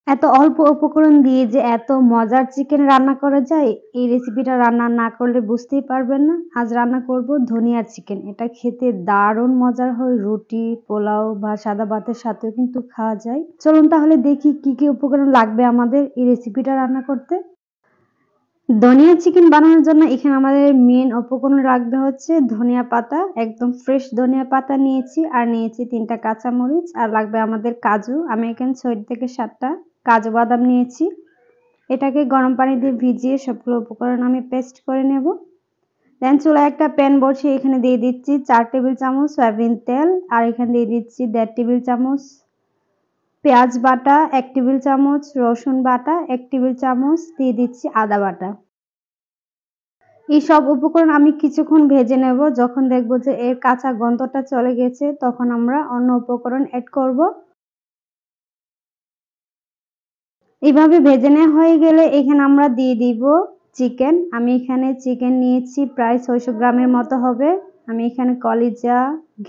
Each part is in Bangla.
এত অল্প উপকরণ দিয়ে যে এত মজার চিকেন রান্না করা যায়, এই রেসিপিটা রান্না না করলে বুঝতেই পারবেন না। আজ রান্না করব ধনিয়ার চিকেন। এটা খেতে দারুণ মজার হয়, রুটি, পোলাও বা সাদা ভাতের সাথেও কিন্তু খাওয়া যায়। চলুন তাহলে দেখি কি কি উপকরণ লাগবে আমাদের এই রেসিপিটা রান্না করতে। ধনিয়া চিকেন বানানোর জন্য এখানে আমাদের মেন উপকরণ লাগবে হচ্ছে ধনিয়া পাতা। একদম ফ্রেশ ধনিয়া পাতা নিয়েছি, আর নিয়েছি 3টা কাঁচামরিচ, আর লাগবে আমাদের কাজু। আমি এখানে 6 থেকে 7টা কাজু বাদাম নিয়েছি। এটাকে গরম পানি দিয়ে ভিজিয়ে সবগুলো উপকরণ আমি পেস্ট করে নেব। দেন চুলায় একটা প্যান বসিয়ে এখানে দিয়ে দিচ্ছি 4 টেবিল চামচ সয়াবিন তেল, আর এখানে দিয়ে দিচ্ছি 1.5 টেবিল চামচ পেঁয়াজ বাটা, 1 টেবিল চামচ রসুন বাটা, 1 টেবিল চামচ দিয়ে দিচ্ছি আদা বাটা। এই সব উপকরণ আমি কিছুক্ষণ ভেজে নেব। যখন দেখব যে এর কাঁচা গন্ধটা চলে গেছে, তখন আমরা অন্য উপকরণ অ্যাড করব। এইভাবে ভেজে নেওয়া হয়ে গেলে এখানে আমরা দিয়ে দিব চিকেন। আমি এখানে চিকেন নিয়েছি প্রায় 600 গ্রামের মতো হবে। আমি এখানে কলিজা,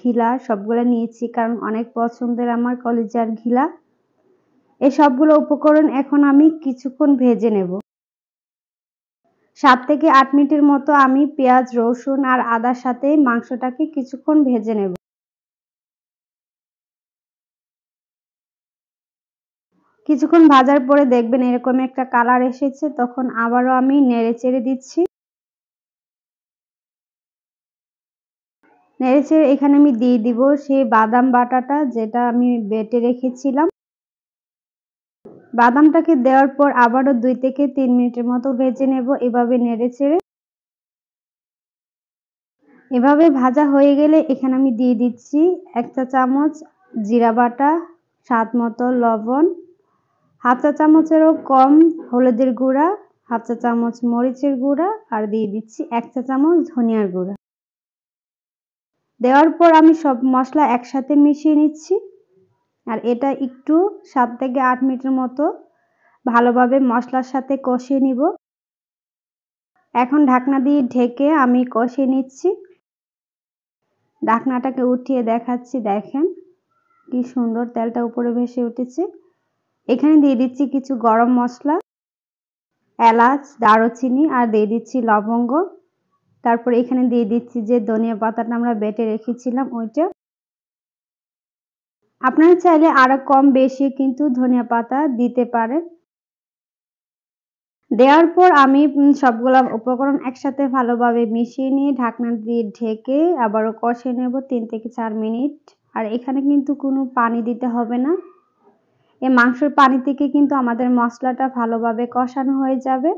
ঘিলা সবগুলো নিয়েছি, কারণ অনেক পছন্দের আমার কলিজা আর ঘিলা। এই সবগুলো উপকরণ এখন আমি কিছুক্ষণ ভেজে নেব। 7 থেকে 8 মিনিটের মতো আমি পেঁয়াজ, রসুন আর আদার সাথে মাংসটাকে কিছুক্ষণ ভেজে নেব। কিছুক্ষণ ভাজার পরে দেখবেন এরকম একটা কালার এসেছে, তখন আবারও আমি নেড়েচেড়ে দিচ্ছি। নেড়েচেড়ে এখানে আমি দিয়ে দিব সেই বাদাম বাটাটা, যেটা আমি বেটে রেখেছিলাম। বাদামটাকে দেওয়ার পর আবারও 2 থেকে 3 মিনিটের মতো ভেজে নেব এভাবে নেড়েচেড়ে। এভাবে ভাজা হয়ে গেলে এখানে আমি দিয়ে দিচ্ছি 1 চা চামচ জিরা বাটা, স্বাদ মতো লবণ, হাফ চা চামচেরও কম হলুদের গুঁড়া, হাফ চা চামচ মরিচের গুঁড়া, আর দিয়ে দিচ্ছি 1 চা চামচ ধনিয়ার গুঁড়া। দেওয়ার পর আমি সব মশলা একসাথে মিশিয়ে নিচ্ছি, আর এটা একটু 7 থেকে 8 মিনিটের মতো ভালোভাবে মশলার সাথে কষিয়ে নিব। এখন ঢাকনা দিয়ে ঢেকে আমি কষিয়ে নিচ্ছি। ঢাকনাটাকে উঠিয়ে দেখাচ্ছি, দেখেন কি সুন্দর তেলটা উপরে ভেসে উঠেছে। এখানে দিয়ে দিচ্ছি কিছু গরম মশলা, এলাচ, দারুচিনি, আর দিয়ে দিচ্ছি লবঙ্গ। তারপর এখানে দিয়ে দিচ্ছি যে ধনিয়া পাতাটা আমরা বেটে রেখেছিলাম ওইটা। আপনারা চাইলে আরো কম বেশি কিন্তু ধনিয়া পাতা দিতে পারেন। দেওয়ার পর আমি সবগুলা উপকরণ একসাথে ভালোভাবে মিশিয়ে নিয়ে ঢাকনা দিয়ে ঢেকে আবারও কষিয়ে নেব 3 থেকে 4 মিনিট। আর এখানে কিন্তু কোনো পানি দিতে হবে না। এই মাংসের পানি থেকে কিন্তু আমাদের মশলাটা ভালোভাবে কষানো হয়ে যাবে।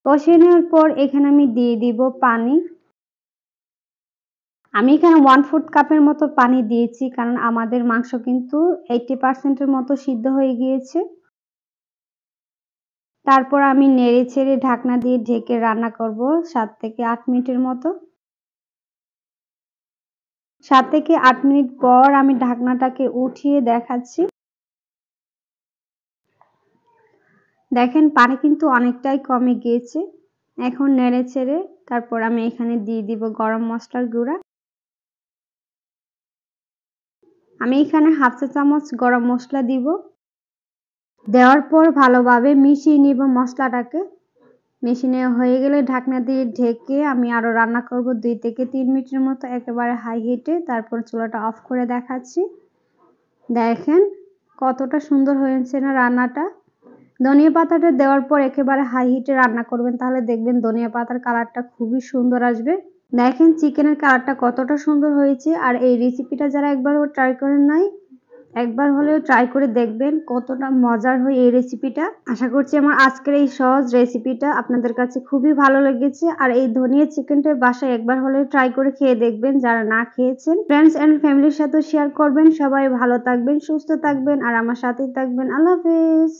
কষিয়ে নেওয়ার পর এখানে আমি দিয়ে দিব পানি। আমি এখানে 1/4 কাপের মতো পানি দিয়েছি, কারণ আমাদের মাংস কিন্তু 80% এর মতো সিদ্ধ হয়ে গিয়েছে। তারপর আমি নেড়েচেড়ে ঢাকনা দিয়ে ঢেকে রান্না করব 7 থেকে 8 মিনিটের মতো। 7 থেকে 8 মিনিট পর আমি ঢাকনাটাকে উঠিয়ে দেখাচ্ছি। দেখেন পানি কিন্তু অনেকটাই কমে গিয়েছে। এখন নেড়েচেড়ে তারপর আমি এখানে দিয়ে দিব গরম মসলার গুঁড়া। আমি এখানে হাফ চা চামচ গরম মসলা দিব। দেওয়ার পর ভালোভাবে মিশিয়ে নিব মশলাটাকে। মিশিয়ে নেওয়া হয়ে গেলে ঢাকনা দিয়ে ঢেকে আমি আরো রান্না করব 2 থেকে 3 মিনিটের মতো একেবারে হাই হিটে। তারপর চুলাটা অফ করে দেখাচ্ছি। দেখেন কতটা সুন্দর হয়েছে না রান্নাটা। ধনিয়া পাতাটা দেওয়ার পর একেবারে হাই হিটে রান্না করবেন, তাহলে দেখবেন ধনিয়া পাতার কালারটা খুবই সুন্দর আসবে। দেখেন চিকেনের কালারটা কতটা সুন্দর হয়েছে। আর এই রেসিপিটা যারা একবারও ট্রাই করেন নাই, একবার হলেও ট্রাই করে দেখবেন কতটা মজার হয় এই রেসিপিটা। আশা করছি আমার আজকের এই সহজ রেসিপিটা আপনাদের কাছে খুবই ভালো লেগেছে। আর এই ধনিয়া চিকেনটা বাসায় একবার হলেও ট্রাই করে খেয়ে দেখবেন যারা না খেয়েছেন। ফ্রেন্ডস এন্ড ফ্যামিলির সাথে শেয়ার করবেন। সবাই ভালো থাকবেন, সুস্থ থাকবেন, আর আমার সাথেই থাকবেন। আল্লাহ হাফেজ।